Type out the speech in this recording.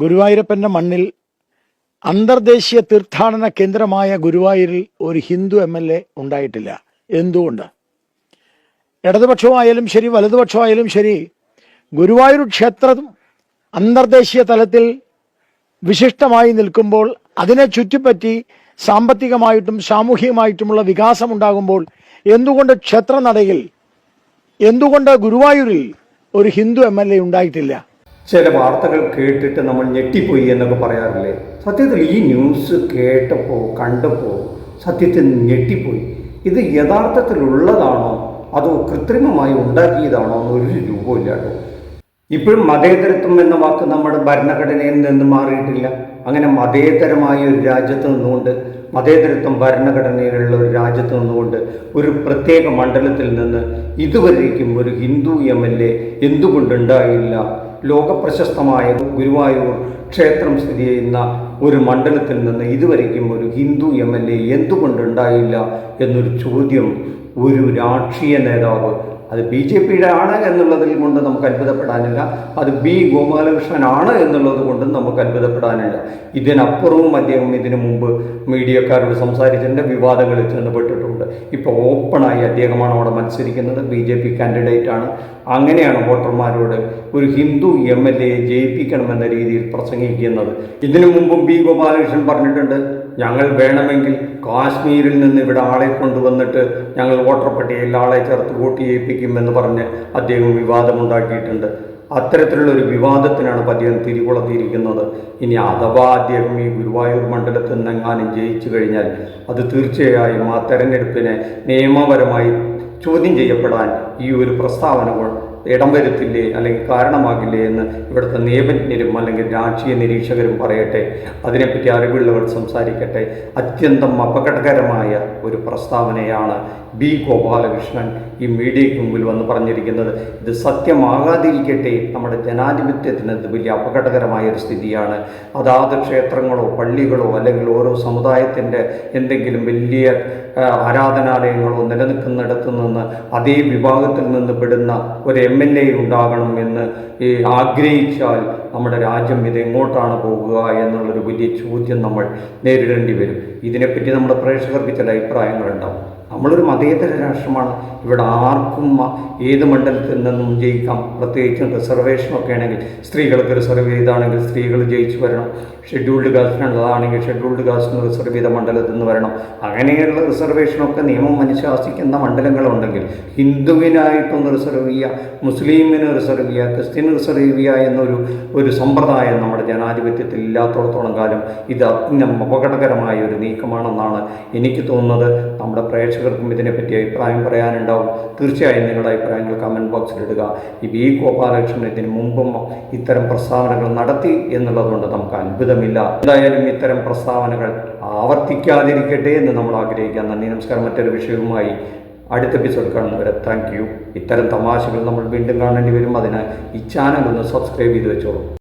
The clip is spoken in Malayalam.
ഗുരുവായൂരപ്പൻ്റെ മണ്ണിൽ അന്തർദേശീയ തീർത്ഥാടന കേന്ദ്രമായ ഗുരുവായൂരിൽ ഒരു ഹിന്ദു MLA ഉണ്ടായിട്ടില്ല. എന്തുകൊണ്ട്? ഇടതുപക്ഷമായാലും ശരി വലതുപക്ഷമായാലും ശരി, ഗുരുവായൂർ ക്ഷേത്രം അന്തർദേശീയ തലത്തിൽ വിശിഷ്ടമായി നിൽക്കുമ്പോൾ അതിനെ ചുറ്റിപ്പറ്റി സാമ്പത്തികമായിട്ടും സാമൂഹികമായിട്ടുമുള്ള വികാസം ഉണ്ടാകുമ്പോൾ എന്തുകൊണ്ട് ക്ഷേത്രനടയിൽ, എന്തുകൊണ്ട് ഗുരുവായൂരിൽ ഒരു ഹിന്ദു MLA ഉണ്ടായിട്ടില്ല? ചില വാർത്തകൾ കേട്ടിട്ട് നമ്മൾ ഞെട്ടിപ്പോയി എന്നൊക്കെ പറയാറില്ലേ? സത്യത്തിൽ ഈ ന്യൂസ് കണ്ടപ്പോൾ സത്യത്തിൽ ഞെട്ടിപ്പോയി. ഇത് യഥാർത്ഥത്തിലുള്ളതാണോ അതോ കൃത്രിമമായി ഉണ്ടാക്കിയതാണോ എന്നൊരു രൂപമില്ല കേട്ടോ. ഇപ്പോഴും മതേതരത്വം എന്ന വാക്ക് നമ്മുടെ ഭരണഘടനയിൽ നിന്ന് മാറിയിട്ടില്ല. അങ്ങനെ മതേതരമായ ഒരു രാജ്യത്ത് നിന്നുകൊണ്ട്, മതേതരത്വം ഭരണഘടനയിലുള്ള ഒരു രാജ്യത്ത് നിന്നുകൊണ്ട് ഒരു പ്രത്യേക മണ്ഡലത്തിൽ നിന്ന് ഇതുവരേക്കും ഒരു ഹിന്ദു MLA എന്തുകൊണ്ടുണ്ടായില്ല? ലോകപ്രശസ്തമായ ഗുരുവായൂർ ക്ഷേത്രം സ്ഥിതി ചെയ്യുന്ന ഒരു മണ്ഡലത്തിൽ നിന്ന് ഇതുവരേക്കും ഒരു ഹിന്ദു MLA എന്തുകൊണ്ടുണ്ടായില്ല എന്നൊരു ചോദ്യം ഒരു രാഷ്ട്രീയ നേതാവ്, അത് BJPയുടെ ആണ് എന്നുള്ളതിൽ കൊണ്ട് നമുക്ക് അത്ഭുതപ്പെടാനില്ല, അത് ഗോപാലകൃഷ്ണൻ ആണ് എന്നുള്ളത് കൊണ്ടും നമുക്ക് അത്ഭുതപ്പെടാനില്ല. ഇതിനപ്പുറവും അദ്ദേഹം ഇതിനു മുമ്പ് മീഡിയക്കാരോട് സംസാരിച്ചതിൻ്റെ വിവാദങ്ങളിൽ ചെന്നപ്പെട്ടിട്ടുണ്ട്. ഇപ്പോൾ ഓപ്പണായി അദ്ദേഹമാണ് അവിടെ മത്സരിക്കുന്നത്, BJP കാൻഡിഡേറ്റ് ആണ്. അങ്ങനെയാണ് വോട്ടർമാരോട് ഒരു ഹിന്ദു MLA ജയിപ്പിക്കണമെന്ന രീതിയിൽ പ്രസംഗിക്കുന്നത്. ഇതിനു മുമ്പും ഗോപാലകൃഷ്ണൻ പറഞ്ഞിട്ടുണ്ട്, ഞങ്ങൾ വേണമെങ്കിൽ കാശ്മീരിൽ നിന്ന് ഇവിടെ ആളെ കൊണ്ടുവന്നിട്ട് ഞങ്ങൾ വോട്ടർ പട്ടികയിൽ ആളെ ചേർത്ത് വോട്ട് ചെയ്യിപ്പിക്കുമെന്ന് പറഞ്ഞ് അദ്ദേഹം വിവാദമുണ്ടാക്കിയിട്ടുണ്ട്. അത്തരത്തിലുള്ളൊരു വിവാദത്തിനാണ് അദ്ദേഹം തിരികൊളുത്തിയിരിക്കുന്നത്. ഇനി അഥവാ അദ്ദേഹം ഈ ഗുരുവായൂർ മണ്ഡലത്തിൽ നിന്നെങ്ങാനും ജയിച്ചു കഴിഞ്ഞാൽ അത് തീർച്ചയായും ആ തെരഞ്ഞെടുപ്പിനെ നിയമപരമായി ചോദ്യം ചെയ്യപ്പെടാൻ ഈ ഒരു പ്രസ്താവനകൾ ഇടം വരുത്തില്ലേ അല്ലെങ്കിൽ കാരണമാകില്ലേ എന്ന് ഇവിടുത്തെ നിയമജ്ഞരും അല്ലെങ്കിൽ രാഷ്ട്രീയ നിരീക്ഷകരും പറയട്ടെ. അതിനെപ്പറ്റി അറിവുള്ളവർ സംസാരിക്കട്ടെ. അത്യന്തം അപകടകരമായ ഒരു പ്രസ്താവനയാണ് ഗോപാലകൃഷ്ണൻ ഈ മീഡിയയ്ക്ക് മുമ്പിൽ വന്ന് പറഞ്ഞിരിക്കുന്നത്. ഇത് സത്യമാകാതിരിക്കട്ടെ, നമ്മുടെ ജനാധിപത്യത്തിന് ഇത് വലിയ അപകടകരമായ ഒരു സ്ഥിതിയാണ്. അതാത് ക്ഷേത്രങ്ങളോ പള്ളികളോ അല്ലെങ്കിൽ ഓരോ സമുദായത്തിൻ്റെ എന്തെങ്കിലും വലിയ ആരാധനാലയങ്ങളോ നിലനിൽക്കുന്നിടത്തു നിന്ന് അതേ വിഭാഗത്തിൽ നിന്ന് പെടുന്ന ഒരു MLA ഉണ്ടാകണം എന്ന് ആഗ്രഹിച്ചാൽ നമ്മുടെ രാജ്യം ഇത് എങ്ങോട്ടാണ് പോകുക എന്നുള്ളൊരു വലിയ ചോദ്യം നമ്മൾ നേരിടേണ്ടി വരും. ഇതിനെപ്പറ്റി നമ്മുടെ പ്രേക്ഷകർക്ക് ചില അഭിപ്രായങ്ങളുണ്ടാവും. നമ്മളൊരു മതേതര രാഷ്ട്രമാണ്. ഇവിടെ ആർക്കും ഏത് മണ്ഡലത്തിൽ നിന്നും ജയിക്കാം. പ്രത്യേകിച്ചും റിസർവേഷനൊക്കെ ആണെങ്കിൽ സ്ത്രീകൾക്ക് റിസർവ് ചെയ്താണെങ്കിൽ സ്ത്രീകൾ ജയിച്ചു വരണം. ഷെഡ്യൂൾഡ് കാസ്റ്റിനുള്ളതാണെങ്കിൽ ഷെഡ്യൂൾഡ് കാസ്റ്റിന് റിസർവ് ചെയ്ത മണ്ഡലത്തിൽ നിന്ന് വരണം. അങ്ങനെയുള്ള റിസർവേഷനൊക്കെ നിയമം അനുശാസിക്കുന്ന മണ്ഡലങ്ങളുണ്ടെങ്കിൽ ഹിന്ദുവിനായിട്ടൊന്ന് റിസർവ് ചെയ്യുക, മുസ്ലിമിന് റിസർവ് ചെയ്യുക, ക്രിസ്ത്യന് റിസർവ് ചെയ്യുക എന്നൊരു സമ്പ്രദായം നമ്മുടെ ജനാധിപത്യത്തിൽ ഇല്ലാത്തടത്തോളം കാലം ഇത് അപകടകരമായ ഒരു നീക്കമാണെന്നാണ് എനിക്ക് തോന്നുന്നത്. നമ്മുടെ പ്രേക്ഷകർക്കും ഇതിനെപ്പറ്റി അഭിപ്രായം പറയാനുണ്ടാവും. തീർച്ചയായും നിങ്ങളുടെ അഭിപ്രായങ്ങൾ കമൻറ്റ് ബോക്സിൽ ഇടുക. ഈ ഗോപാലകൃഷ്ണൻ ഇതിന് മുമ്പും ഇത്തരം പ്രസ്താവനകൾ നടത്തി എന്നുള്ളതുകൊണ്ട് നമുക്ക് അത്ഭുതമില്ല. എന്തായാലും ഇത്തരം പ്രസ്താവനകൾ ആവർത്തിക്കാതിരിക്കട്ടെ എന്ന് നമ്മൾ ആഗ്രഹിക്കാം. നന്ദി, നമസ്കാരം. മറ്റൊരു വിഷയവുമായി അടുത്ത എപ്പിസോഡ് കാണുന്നവരെ താങ്ക് യു. ഇത്തരം തമാശകൾ നമ്മൾ വീണ്ടും കാണേണ്ടി വരും. അതിന് ഈ ചാനൽ ഒന്ന് സബ്സ്ക്രൈബ് ചെയ്ത് വെച്ചോളൂ.